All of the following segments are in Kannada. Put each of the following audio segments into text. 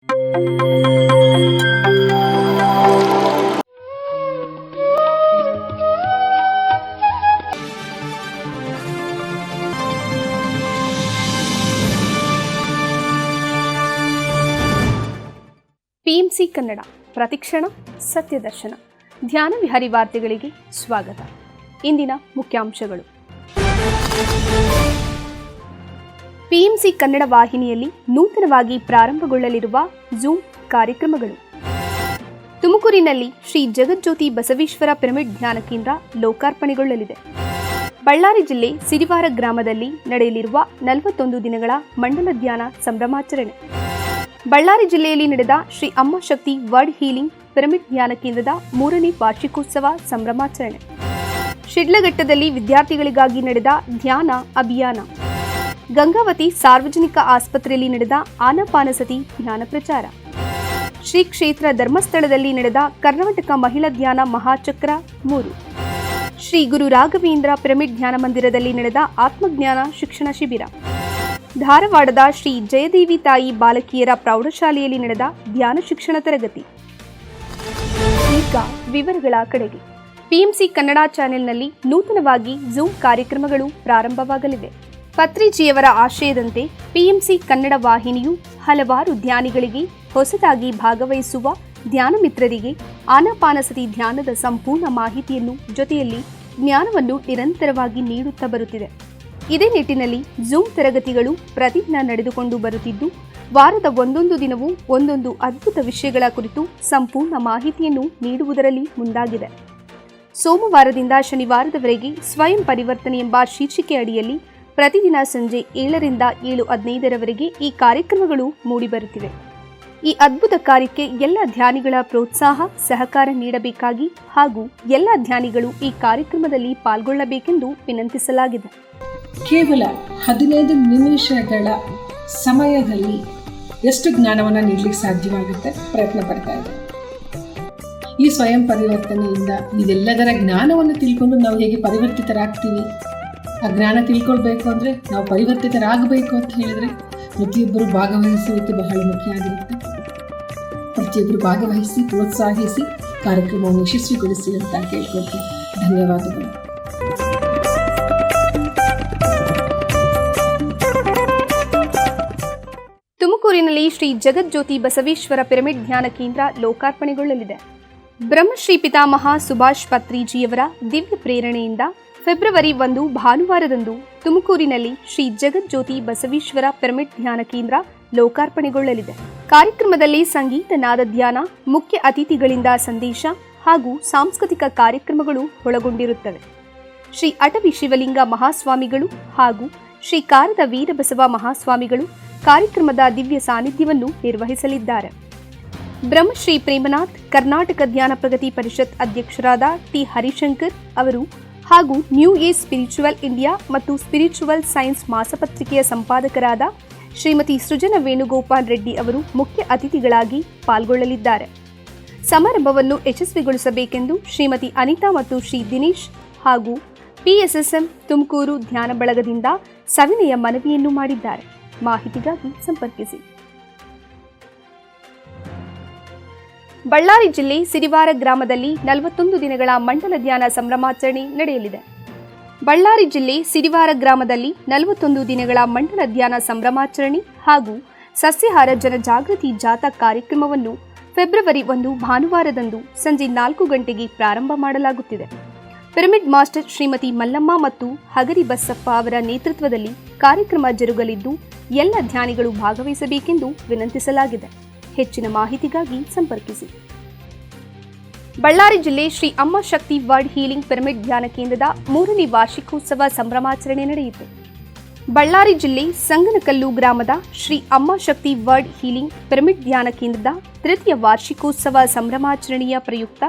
ಪಿಎಂಸಿ ಕನ್ನಡ ಪ್ರತಿಕ್ಷಣ ಸತ್ಯದರ್ಶನ ಧ್ಯಾನ ವಿಹಾರಿ ವಾರ್ತೆಗಳಿಗೆ ಸ್ವಾಗತ. ಇಂದಿನ ಮುಖ್ಯಾಂಶಗಳು. ಪಿಎಂಸಿ ಕನ್ನಡ ವಾಹಿನಿಯಲ್ಲಿ ನೂತನವಾಗಿ ಪ್ರಾರಂಭಗೊಳ್ಳಲಿರುವ ಝೂಮ್ ಕಾರ್ಯಕ್ರಮಗಳು. ತುಮಕೂರಿನಲ್ಲಿ ಶ್ರೀ ಜಗಜ್ಯೋತಿ ಬಸವೇಶ್ವರ ಪಿರಮಿಡ್ ಧ್ಯಾನ ಕೇಂದ್ರ ಲೋಕಾರ್ಪಣೆಗೊಳ್ಳಲಿದೆ. ಬಳ್ಳಾರಿ ಜಿಲ್ಲೆ ಸಿರಿವಾರ ಗ್ರಾಮದಲ್ಲಿ ನಡೆಯಲಿರುವ 41 ದಿನಗಳ ಮಂಡಲ ಧ್ಯಾನ ಸಂಭ್ರಮಾಚರಣೆ. ಬಳ್ಳಾರಿ ಜಿಲ್ಲೆಯಲ್ಲಿ ನಡೆದ ಶ್ರೀ ಅಮ್ಮ ಶಕ್ತಿ ವರ್ಡ್ ಹೀಲಿಂಗ್ ಪಿರಮಿಡ್ ಧ್ಯಾನ ಕೇಂದ್ರದ 3ನೇ ವಾರ್ಷಿಕೋತ್ಸವ ಸಂಭ್ರಮಾಚರಣೆ. ಶಿಡ್ಲಘಟ್ಟದಲ್ಲಿ ವಿದ್ಯಾರ್ಥಿಗಳಿಗಾಗಿ ನಡೆದ ಧ್ಯಾನ ಅಭಿಯಾನ. ಗಂಗಾವತಿ ಸಾರ್ವಜನಿಕ ಆಸ್ಪತ್ರೆಯಲ್ಲಿ ನಡೆದ ಆನಾಪಾನಸತಿ ಧ್ಯಾನ ಪ್ರಚಾರ. ಶ್ರೀ ಕ್ಷೇತ್ರ ಧರ್ಮಸ್ಥಳದಲ್ಲಿ ನಡೆದ ಕರ್ನಾಟಕ ಮಹಿಳಾ ಧ್ಯಾನ ಮಹಾಚಕ್ರ 3. ಶ್ರೀ ಗುರು ರಾಘವೇಂದ್ರ ಪಿರಮಿಡ್ ಧ್ಯಾನ ಮಂದಿರದಲ್ಲಿ ನಡೆದ ಆತ್ಮಜ್ಞಾನ ಶಿಕ್ಷಣ ಶಿಬಿರ. ಧಾರವಾಡದ ಶ್ರೀ ಜಯದೇವಿ ತಾಯಿ ಬಾಲಕಿಯರ ಪ್ರೌಢಶಾಲೆಯಲ್ಲಿ ನಡೆದ ಧ್ಯಾನ ಶಿಕ್ಷಣ ತರಗತಿ. ಈಗ ವಿವರಗಳ ಕಡೆಗೆ. ಪಿಎಂಸಿ ಕನ್ನಡ ಚಾನೆಲ್ನಲ್ಲಿ ನೂತನವಾಗಿ ಝೂಮ್ ಕಾರ್ಯಕ್ರಮಗಳು ಪ್ರಾರಂಭವಾಗಲಿವೆ. ಪತ್ರಿಜಿಯವರ ಆಶಯದಂತೆ ಪಿಎಂಸಿ ಕನ್ನಡ ವಾಹಿನಿಯು ಹಲವಾರು ಧ್ಯಾನಿಗಳಿಗೆ ಹೊಸದಾಗಿ ಭಾಗವಹಿಸುವ ಧ್ಯಾನ ಮಿತ್ರರಿಗೆ ಆನಾಪಾನಸತಿ ಧ್ಯಾನದ ಸಂಪೂರ್ಣ ಮಾಹಿತಿಯನ್ನು ಜೊತೆಯಲ್ಲಿ ಜ್ಞಾನವನ್ನು ನಿರಂತರವಾಗಿ ನೀಡುತ್ತಾ ಬರುತ್ತಿದೆ. ಇದೇ ನಿಟ್ಟಿನಲ್ಲಿ ಝೂಮ್ ತರಗತಿಗಳು ಪ್ರತಿದಿನ ನಡೆದುಕೊಂಡು ಬರುತ್ತಿದ್ದು, ವಾರದ ಒಂದೊಂದು ದಿನವೂ ಒಂದೊಂದು ಅದ್ಭುತ ವಿಷಯಗಳ ಕುರಿತು ಸಂಪೂರ್ಣ ಮಾಹಿತಿಯನ್ನು ನೀಡುವುದರಲ್ಲಿ ಮುಂದಾಗಿದೆ. ಸೋಮವಾರದಿಂದ ಶನಿವಾರದವರೆಗೆ ಸ್ವಯಂ ಪರಿವರ್ತನೆ ಎಂಬ ಶೀರ್ಷಿಕೆ ಅಡಿಯಲ್ಲಿ ಪ್ರತಿದಿನ ಸಂಜೆ 7ರಿಂದ 7:15ರವರೆಗೆ ಈ ಕಾರ್ಯಕ್ರಮಗಳು ಮೂಡಿಬರುತ್ತಿವೆ. ಈ ಅದ್ಭುತ ಕಾರ್ಯಕ್ಕೆ ಎಲ್ಲ ಧ್ಯಾನಿಗಳ ಪ್ರೋತ್ಸಾಹ ಸಹಕಾರ ನೀಡಬೇಕಾಗಿ ಹಾಗೂ ಎಲ್ಲ ಧ್ಯಾನಿಗಳು ಈ ಕಾರ್ಯಕ್ರಮದಲ್ಲಿ ಪಾಲ್ಗೊಳ್ಳಬೇಕೆಂದು ವಿನಂತಿಸಲಾಗಿದೆ. ಕೇವಲ 15 ನಿಮಿಷಗಳ ಸಮಯದಲ್ಲಿ ಎಷ್ಟು ಜ್ಞಾನವನ್ನು ನೀಡಲಿಕ್ಕೆ ಸಾಧ್ಯವಾಗುತ್ತೆ ಪ್ರಯತ್ನ ಪಡ್ತಾ ಇದೆ. ಈ ಸ್ವಯಂ ಪರಿವರ್ತನೆಯಿಂದ ಇದೆಲ್ಲದರ ಜ್ಞಾನವನ್ನು ತಿಳ್ಕೊಂಡು ನಾವು ಹೇಗೆ ಪರಿವರ್ತಿತರಾಗ್ತೀವಿ, ಆ ಜ್ಞಾನ ತಿಳ್ಕೊಳ್ಬೇಕು ಅಂದರೆ ನಾವು ಪರಿವರ್ತಿತರಾಗಬೇಕು ಅಂತ ಹೇಳಿದರೆ ಪ್ರತಿಯೊಬ್ಬರು ಭಾಗವಹಿಸುವುದು ಬಹಳ ಮುಖ್ಯ ಆಗಿರುತ್ತೆ. ಪ್ರತಿಯೊಬ್ಬರು ಭಾಗವಹಿಸಿ ಪ್ರೋತ್ಸಾಹಿಸಿ ಕಾರ್ಯಕ್ರಮವನ್ನು ಯಶಸ್ವಿಗೊಳಿಸಿ ಅಂತ ಕೇಳ್ಕೊಳ್ತೀನಿ. ಧನ್ಯವಾದಗಳು. ತುಮಕೂರಿನಲ್ಲಿ ಶ್ರೀ ಜಗಜ್ಯೋತಿ ಬಸವೇಶ್ವರ ಪಿರಮಿಡ್ ಧ್ಯಾನ ಕೇಂದ್ರ ಲೋಕಾರ್ಪಣೆಗೊಳ್ಳಲಿದೆ. ಬ್ರಹ್ಮಶ್ರೀ ಪಿತಾಮಹ ಸುಭಾಷ್ ಪತ್ರಿಜಿಯವರ ದಿವ್ಯ ಪ್ರೇರಣೆಯಿಂದ ಫೆಬ್ರವರಿ 1 ಭಾನುವಾರದಂದು ತುಮಕೂರಿನಲ್ಲಿ ಶ್ರೀ ಜಗಜ್ಯೋತಿ ಬಸವೇಶ್ವರ ಪಿರಮಿಡ್ ಧ್ಯಾನ ಕೇಂದ್ರ ಲೋಕಾರ್ಪಣೆಗೊಳ್ಳಲಿದೆ. ಕಾರ್ಯಕ್ರಮದಲ್ಲಿ ಸಂಗೀತ ನಾದ ಧ್ಯಾನ, ಮುಖ್ಯ ಅತಿಥಿಗಳಿಂದ ಸಂದೇಶ ಹಾಗೂ ಸಾಂಸ್ಕೃತಿಕ ಕಾರ್ಯಕ್ರಮಗಳು ಒಳಗೊಂಡಿರುತ್ತವೆ. ಶ್ರೀ ಅಟವಿ ಶಿವಲಿಂಗ ಮಹಾಸ್ವಾಮಿಗಳು ಹಾಗೂ ಶ್ರೀ ಕಾರದ ವೀರಬಸವ ಮಹಾಸ್ವಾಮಿಗಳು ಕಾರ್ಯಕ್ರಮದ ದಿವ್ಯ ಸಾನ್ನಿಧ್ಯವನ್ನು ನಿರ್ವಹಿಸಲಿದ್ದಾರೆ. ಬ್ರಹ್ಮಶ್ರೀ ಪ್ರೇಮನಾಥ್ ಕರ್ನಾಟಕ ಧ್ಯಾನ ಪ್ರಗತಿ ಪರಿಷತ್ ಅಧ್ಯಕ್ಷರಾದ ಟಿ ಹರಿಶಂಕರ್ ಅವರು ಹಾಗೂ ನ್ಯೂ ಏಜ್ ಸ್ಪಿರಿಚುವಲ್ ಇಂಡಿಯಾ ಮತ್ತು ಸ್ಪಿರಿಚುವಲ್ ಸೈನ್ಸ್ ಮಾಸಪತ್ರಿಕೆಯ ಸಂಪಾದಕರಾದ ಶ್ರೀಮತಿ ಸೃಜನ ವೇಣುಗೋಪಾಲ್ ರೆಡ್ಡಿ ಅವರು ಮುಖ್ಯ ಅತಿಥಿಗಳಾಗಿ ಪಾಲ್ಗೊಳ್ಳಲಿದ್ದಾರೆ. ಸಮಾರಂಭವನ್ನು ಯಶಸ್ವಿಗೊಳಿಸಬೇಕೆಂದು ಶ್ರೀಮತಿ ಅನಿತಾ ಮತ್ತು ಶ್ರೀ ದಿನೇಶ್ ಹಾಗೂ ಪಿಎಸ್ಎಸ್ಎಂ ತುಮಕೂರು ಧ್ಯಾನ ಬಳಗದಿಂದ ಸವಿನಯ ಮನವಿಯನ್ನು ಮಾಡಿದ್ದಾರೆ. ಮಾಹಿತಿಗಾಗಿ ಸಂಪರ್ಕಿಸಿ. ಬಳ್ಳಾರಿ ಜಿಲ್ಲೆ ಸಿರಿವಾರ ಗ್ರಾಮದಲ್ಲಿ 41 ದಿನಗಳ ಮಂಡಲ ಧ್ಯಾನ ಸಂಭ್ರಮಾಚರಣೆ ನಡೆಯಲಿದೆ. ಬಳ್ಳಾರಿ ಜಿಲ್ಲೆ ಸಿರಿವಾರ ಗ್ರಾಮದಲ್ಲಿ 41 ದಿನಗಳ ಮಂಡಲ ಧ್ಯಾನ ಸಂಭ್ರಮಾಚರಣೆ ಹಾಗೂ ಸಸ್ಯಾಹಾರ ಜನಜಾಗೃತಿ ಜಾಥಾ ಕಾರ್ಯಕ್ರಮವನ್ನು ಫೆಬ್ರವರಿ 1 ಭಾನುವಾರದಂದು ಸಂಜೆ 4 ಗಂಟೆಗೆ ಪ್ರಾರಂಭ ಮಾಡಲಾಗುತ್ತಿದೆ. ಪಿರಮಿಡ್ ಮಾಸ್ಟರ್ ಶ್ರೀಮತಿ ಮಲ್ಲಮ್ಮ ಮತ್ತು ಹಗರಿ ಬಸಪ್ಪ ಅವರ ನೇತೃತ್ವದಲ್ಲಿ ಕಾರ್ಯಕ್ರಮ ಜರುಗಲಿದ್ದು, ಎಲ್ಲ ಧ್ಯಾನಿಗಳು ಭಾಗವಹಿಸಬೇಕೆಂದು ವಿನಂತಿಸಲಾಗಿದೆ. ಹೆಚ್ಚಿನ ಮಾಹಿತಿಗಾಗಿ ಸಂಪರ್ಕಿಸಿ. ಬಳ್ಳಾರಿ ಜಿಲ್ಲೆ ಶ್ರೀ ಅಮ್ಮ ಶಕ್ತಿ ವರ್ಡ್ ಹೀಲಿಂಗ್ ಪಿರಮಿಡ್ ಧ್ಯಾನ ಕೇಂದ್ರದ 3ನೇ ವಾರ್ಷಿಕೋತ್ಸವ ಸಂಭ್ರಮಾಚರಣೆ ನಡೆಯಿತು. ಬಳ್ಳಾರಿ ಜಿಲ್ಲೆ ಸಂಗನಕಲ್ಲು ಗ್ರಾಮದ ಶ್ರೀ ಅಮ್ಮ ಶಕ್ತಿ ವರ್ಡ್ ಹೀಲಿಂಗ್ ಪಿರಮಿಡ್ ಧ್ಯಾನ ಕೇಂದ್ರದ 3ಯ ವಾರ್ಷಿಕೋತ್ಸವ ಸಂಭ್ರಮಾಚರಣೆಯ ಪ್ರಯುಕ್ತ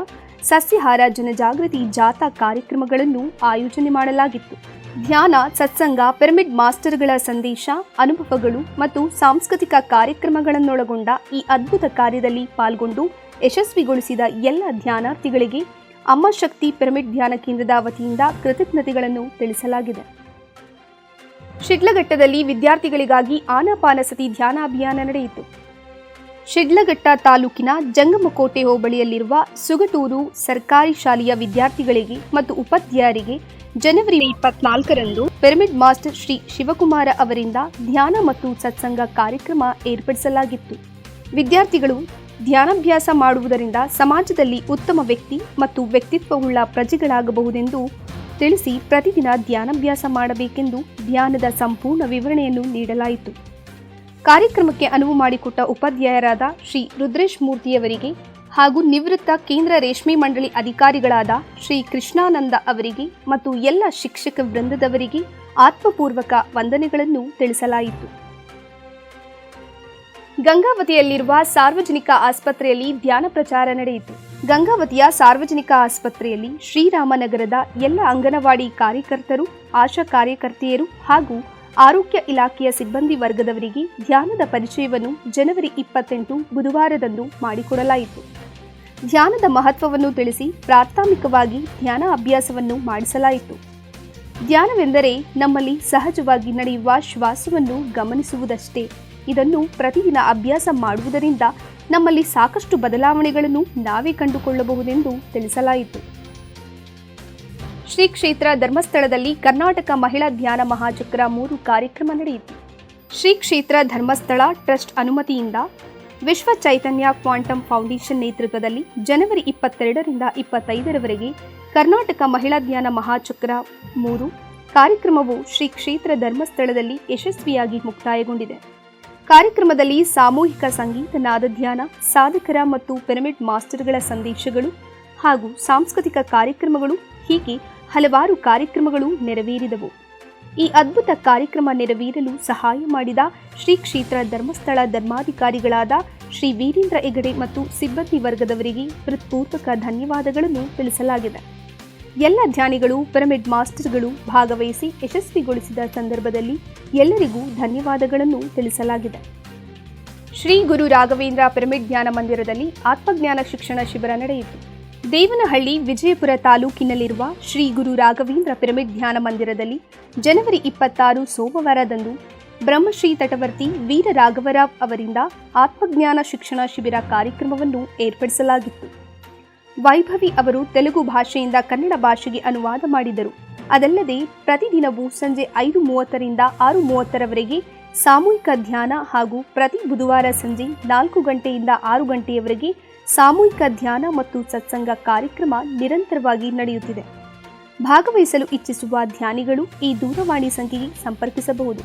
ಸಸ್ಯಾಹಾರ ಜನಜಾಗೃತಿ ಜಾಥಾ ಕಾರ್ಯಕ್ರಮಗಳನ್ನು ಆಯೋಜನೆ ಮಾಡಲಾಗಿತ್ತು. ಧ್ಯಾನ, ಸತ್ಸಂಗ, ಪಿರಮಿಡ್ ಮಾಸ್ಟರ್ಗಳ ಸಂದೇಶ, ಅನುಭವಗಳು ಮತ್ತು ಸಾಂಸ್ಕೃತಿಕ ಕಾರ್ಯಕ್ರಮಗಳನ್ನೊಳಗೊಂಡ ಈ ಅದ್ಭುತ ಕಾರ್ಯದಲ್ಲಿ ಪಾಲ್ಗೊಂಡು ಯಶಸ್ವಿಗೊಳಿಸಿದ ಎಲ್ಲ ಧ್ಯಾನಾರ್ಥಿಗಳಿಗೆ ಅಮ್ಮ ಶಕ್ತಿ ಪಿರಮಿಡ್ ಧ್ಯಾನ ಕೇಂದ್ರದ ವತಿಯಿಂದ ಕೃತಜ್ಞತೆಗಳನ್ನು ತಿಳಿಸಲಾಗಿದೆ. ಶಿಡ್ಲಘಟ್ಟದಲ್ಲಿ ವಿದ್ಯಾರ್ಥಿಗಳಿಗಾಗಿ ಆನಾಪಾನಸತಿ ಧ್ಯಾನ ಅಭಿಯಾನ ನಡೆಯಿತು. ಶಿಡ್ಲಘಟ್ಟ ತಾಲೂಕಿನ ಜಂಗಮಕೋಟೆ ಹೋಬಳಿಯಲ್ಲಿರುವ ಸುಗಟೂರು ಸರ್ಕಾರಿ ಶಾಲೆಯ ವಿದ್ಯಾರ್ಥಿಗಳಿಗೆ ಮತ್ತು ಉಪಾಧ್ಯಾಯರಿಗೆ ಜನವರಿ 24ರಂದು ಪಿರಮಿಡ್ ಮಾಸ್ಟರ್ ಶ್ರೀ ಶಿವಕುಮಾರ ಅವರಿಂದ ಧ್ಯಾನ ಮತ್ತು ಸತ್ಸಂಗ ಕಾರ್ಯಕ್ರಮ ಏರ್ಪಡಿಸಲಾಗಿತ್ತು. ವಿದ್ಯಾರ್ಥಿಗಳು ಧ್ಯಾನಾಭ್ಯಾಸ ಮಾಡುವುದರಿಂದ ಸಮಾಜದಲ್ಲಿ ಉತ್ತಮ ವ್ಯಕ್ತಿ ಮತ್ತು ವ್ಯಕ್ತಿತ್ವವುಳ್ಳ ಪ್ರಜೆಗಳಾಗಬಹುದೆಂದು ತಿಳಿಸಿ ಪ್ರತಿದಿನ ಧ್ಯಾನಾಭ್ಯಾಸ ಮಾಡಬೇಕೆಂದು ಧ್ಯಾನದ ಸಂಪೂರ್ಣ ವಿವರಣೆಯನ್ನು ನೀಡಲಾಯಿತು. ಕಾರ್ಯಕ್ರಮಕ್ಕೆ ಅನುವು ಮಾಡಿಕೊಟ್ಟ ಉಪಾಧ್ಯಾಯರಾದ ಶ್ರೀ ರುದ್ರೇಶ್ ಮೂರ್ತಿಯವರಿಗೆ ಹಾಗೂ ನಿವೃತ್ತ ಕೇಂದ್ರ ರೇಷ್ಮೆ ಮಂಡಳಿ ಅಧಿಕಾರಿಗಳಾದ ಶ್ರೀ ಕೃಷ್ಣಾನಂದ ಅವರಿಗೆ ಮತ್ತು ಎಲ್ಲ ಶಿಕ್ಷಕ ವೃಂದದವರಿಗೆ ಆತ್ಮಪೂರ್ವಕ ವಂದನೆಗಳನ್ನು ತಿಳಿಸಲಾಯಿತು. ಗಂಗಾವತಿಯಲ್ಲಿರುವ ಸಾರ್ವಜನಿಕ ಆಸ್ಪತ್ರೆಯಲ್ಲಿ ಧ್ಯಾನ ಪ್ರಚಾರ ನಡೆಯಿತು. ಗಂಗಾವತಿಯ ಸಾರ್ವಜನಿಕ ಆಸ್ಪತ್ರೆಯಲ್ಲಿ ಶ್ರೀರಾಮನಗರದ ಎಲ್ಲ ಅಂಗನವಾಡಿ ಕಾರ್ಯಕರ್ತರು, ಆಶಾ ಕಾರ್ಯಕರ್ತೆಯರು ಹಾಗೂ ಆರೋಗ್ಯ ಇಲಾಖೆಯ ಸಿಬ್ಬಂದಿ ವರ್ಗದವರಿಗೆ ಧ್ಯಾನದ ಪರಿಚಯವನ್ನು ಜನವರಿ 28 ಬುಧವಾರದಂದು ಮಾಡಿಕೊಡಲಾಯಿತು. ಧ್ಯಾನದ ಮಹತ್ವವನ್ನು ತಿಳಿಸಿ ಪ್ರಾಥಮಿಕವಾಗಿ ಧ್ಯಾನ ಅಭ್ಯಾಸವನ್ನು ಮಾಡಿಸಲಾಯಿತು. ಧ್ಯಾನವೆಂದರೆ ನಮ್ಮಲ್ಲಿ ಸಹಜವಾಗಿ ನಡೆಯುವ ಶ್ವಾಸವನ್ನು ಗಮನಿಸುವುದಷ್ಟೇ. ಇದನ್ನು ಪ್ರತಿದಿನ ಅಭ್ಯಾಸ ಮಾಡುವುದರಿಂದ ನಮ್ಮಲ್ಲಿ ಸಾಕಷ್ಟು ಬದಲಾವಣೆಗಳನ್ನು ನಾವೇ ಕಂಡುಕೊಳ್ಳಬಹುದೆಂದು ತಿಳಿಸಲಾಯಿತು. ಶ್ರೀ ಕ್ಷೇತ್ರ ಧರ್ಮಸ್ಥಳದಲ್ಲಿ ಕರ್ನಾಟಕ ಮಹಿಳಾ ಧ್ಯಾನ ಮಹಾಚಕ್ರ 3 ಕಾರ್ಯಕ್ರಮ ನಡೆಯಿತು. ಶ್ರೀ ಕ್ಷೇತ್ರ ಧರ್ಮಸ್ಥಳ ಟ್ರಸ್ಟ್ ಅನುಮತಿಯಿಂದ ವಿಶ್ವ ಚೈತನ್ಯ ಕ್ವಾಂಟಮ್ ಫೌಂಡೇಶನ್ ನೇತೃತ್ವದಲ್ಲಿ ಜನವರಿ 22ರಿಂದ 25ರವರೆಗೆ ಕರ್ನಾಟಕ ಮಹಿಳಾ ಧ್ಯಾನ ಮಹಾಚಕ್ರ 3 ಕಾರ್ಯಕ್ರಮವು ಶ್ರೀ ಕ್ಷೇತ್ರ ಧರ್ಮಸ್ಥಳದಲ್ಲಿ ಯಶಸ್ವಿಯಾಗಿ ಮುಕ್ತಾಯಗೊಂಡಿದೆ. ಕಾರ್ಯಕ್ರಮದಲ್ಲಿ ಸಾಮೂಹಿಕ ಸಂಗೀತ ನಾದ ಧ್ಯಾನ, ಸಾಧಕರ ಮತ್ತು ಪಿರಮಿಡ್ ಮಾಸ್ಟರ್ಗಳ ಸಂದೇಶಗಳು ಹಾಗೂ ಸಾಂಸ್ಕೃತಿಕ ಕಾರ್ಯಕ್ರಮಗಳು ಹೀಗೆ ಹಲವಾರು ಕಾರ್ಯಕ್ರಮಗಳು ನೆರವೇರಿದವು. ಈ ಅದ್ಭುತ ಕಾರ್ಯಕ್ರಮ ನೆರವೇರಲು ಸಹಾಯ ಮಾಡಿದ ಶ್ರೀ ಕ್ಷೇತ್ರ ಧರ್ಮಸ್ಥಳ ಧರ್ಮಾಧಿಕಾರಿಗಳಾದ ಶ್ರೀ ವೀರೇಂದ್ರ ಹೆಗಡೆ ಮತ್ತು ಸಿಬ್ಬಂದಿ ವರ್ಗದವರಿಗೆ ಹೃತ್ಪೂರ್ವಕ ಧನ್ಯವಾದಗಳನ್ನು ತಿಳಿಸಲಾಗಿದೆ. ಎಲ್ಲ ಧ್ಯಾನಿಗಳು, ಪಿರಮಿಡ್ ಮಾಸ್ಟರ್ಗಳು ಭಾಗವಹಿಸಿ ಯಶಸ್ವಿಗೊಳಿಸಿದ ಸಂದರ್ಭದಲ್ಲಿ ಎಲ್ಲರಿಗೂ ಧನ್ಯವಾದಗಳನ್ನು ತಿಳಿಸಲಾಗಿದೆ. ಶ್ರೀ ಗುರು ರಾಘವೇಂದ್ರ ಪಿರಮಿಡ್ ಧ್ಯಾನ ಮಂದಿರದಲ್ಲಿ ಆತ್ಮಜ್ಞಾನ ಶಿಕ್ಷಣ ಶಿಬಿರ ನಡೆಯಿತು. ದೇವನಹಳ್ಳಿ, ವಿಜಯಪುರ ತಾಲೂಕಿನಲ್ಲಿರುವ ಶ್ರೀ ಗುರು ರಾಘವೇಂದ್ರ ಪಿರಮಿಡ್ ಧ್ಯಾನ ಮಂದಿರದಲ್ಲಿ ಜನವರಿ 26 ಸೋಮವಾರದಂದು ಬ್ರಹ್ಮಶ್ರೀ ತಟವರ್ತಿ ವೀರ ರಾಘವರಾವ್ ಅವರಿಂದ ಆತ್ಮಜ್ಞಾನ ಶಿಕ್ಷಣ ಶಿಬಿರ ಕಾರ್ಯಕ್ರಮವನ್ನು ಏರ್ಪಡಿಸಲಾಗಿತ್ತು. ವೈಭವಿ ಅವರು ತೆಲುಗು ಭಾಷೆಯಿಂದ ಕನ್ನಡ ಭಾಷೆಗೆ ಅನುವಾದ ಮಾಡಿದರು. ಅದಲ್ಲದೆ ಪ್ರತಿದಿನವೂ ಸಂಜೆ 5:30ರಿಂದ 6:30ರವರೆಗೆ ಸಾಮೂಹಿಕ ಧ್ಯಾನ ಹಾಗೂ ಪ್ರತಿ ಬುಧವಾರ ಸಂಜೆ 4 ಗಂಟೆಯಿಂದ 6 ಗಂಟೆಯವರೆಗೆ ಸಾಮೂಹಿಕ ಧ್ಯಾನ ಮತ್ತು ಸತ್ಸಂಗ ಕಾರ್ಯಕ್ರಮ ನಿರಂತರವಾಗಿ ನಡೆಯುತ್ತಿದೆ. ಭಾಗವಹಿಸಲು ಇಚ್ಛಿಸುವ ಧ್ಯಾನಿಗಳು ಈ ದೂರವಾಣಿ ಸಂಖ್ಯೆಗೆ ಸಂಪರ್ಕಿಸಬಹುದು.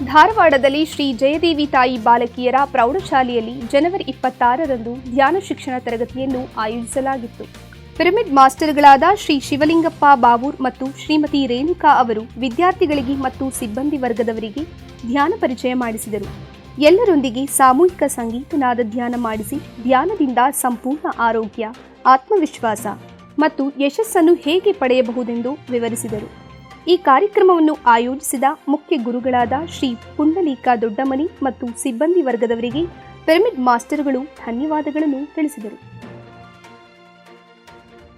ಧಾರವಾಡದಲ್ಲಿ ಶ್ರೀ ಜಯದೇವಿ ತಾಯಿ ಬಾಲಕಿಯರ ಪ್ರೌಢಶಾಲೆಯಲ್ಲಿ ಜನವರಿ 26ರಂದು ಧ್ಯಾನ ಶಿಕ್ಷಣ ತರಗತಿಯನ್ನು ಆಯೋಜಿಸಲಾಗಿತ್ತು. ಪಿರಮಿಡ್ ಮಾಸ್ಟರ್ಗಳಾದ ಶ್ರೀ ಶಿವಲಿಂಗಪ್ಪ ಬಾವೂರ್ ಮತ್ತು ಶ್ರೀಮತಿ ರೇಣುಕಾ ಅವರು ವಿದ್ಯಾರ್ಥಿಗಳಿಗೆ ಮತ್ತು ಸಿಬ್ಬಂದಿ ವರ್ಗದವರಿಗೆ ಧ್ಯಾನ ಪರಿಚಯ ಮಾಡಿಸಿದರು. ಎಲ್ಲರೊಂದಿಗೆ ಸಾಮೂಹಿಕ ಸಂಗೀತನಾದ ಧ್ಯಾನ ಮಾಡಿಸಿ ಧ್ಯಾನದಿಂದ ಸಂಪೂರ್ಣ ಆರೋಗ್ಯ, ಆತ್ಮವಿಶ್ವಾಸ ಮತ್ತು ಯಶಸ್ಸನ್ನು ಹೇಗೆ ಪಡೆಯಬಹುದೆಂದು ವಿವರಿಸಿದರು. ಈ ಕಾರ್ಯಕ್ರಮವನ್ನು ಆಯೋಜಿಸಿದ ಮುಖ್ಯ ಗುರುಗಳಾದ ಶ್ರೀ ಪುಂಡಲೀಕ ದೊಡ್ಡಮನಿ ಮತ್ತು ಸಿಬ್ಬಂದಿ ವರ್ಗದವರಿಗೆ ಪಿರಮಿಡ್ ಮಾಸ್ಟರ್ಗಳು ಧನ್ಯವಾದಗಳನ್ನು ತಿಳಿಸಿದರು.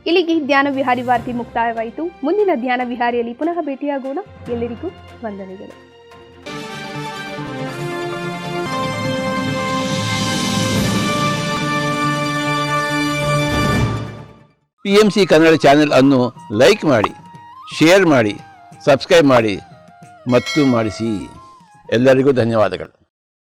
ಇಲ್ಲಿಗೆ ಧ್ಯಾನ ವಿಹಾರಿ ವಾರ್ತೆ ಮುಕ್ತಾಯವಾಯಿತು. ಮುಂದಿನ ಧ್ಯಾನ ವಿಹಾರಿಯಲ್ಲಿ ಪುನಃ ಭೇಟಿಯಾಗೋಣ. ಎಲ್ಲರಿಗೂ ವಂದನೆಗಳು. PMC ಕನ್ನಡ ಚಾನೆಲ್ ಅನ್ನು ಲೈಕ್ ಮಾಡಿ, ಶೇರ್ ಮಾಡಿ, ಸಬ್ಸ್ಕ್ರೈಬ್ ಮಾಡಿ ಮತ್ತು ಮಾಡಿಸಿ. ಎಲ್ಲರಿಗೂ ಧನ್ಯವಾದಗಳು.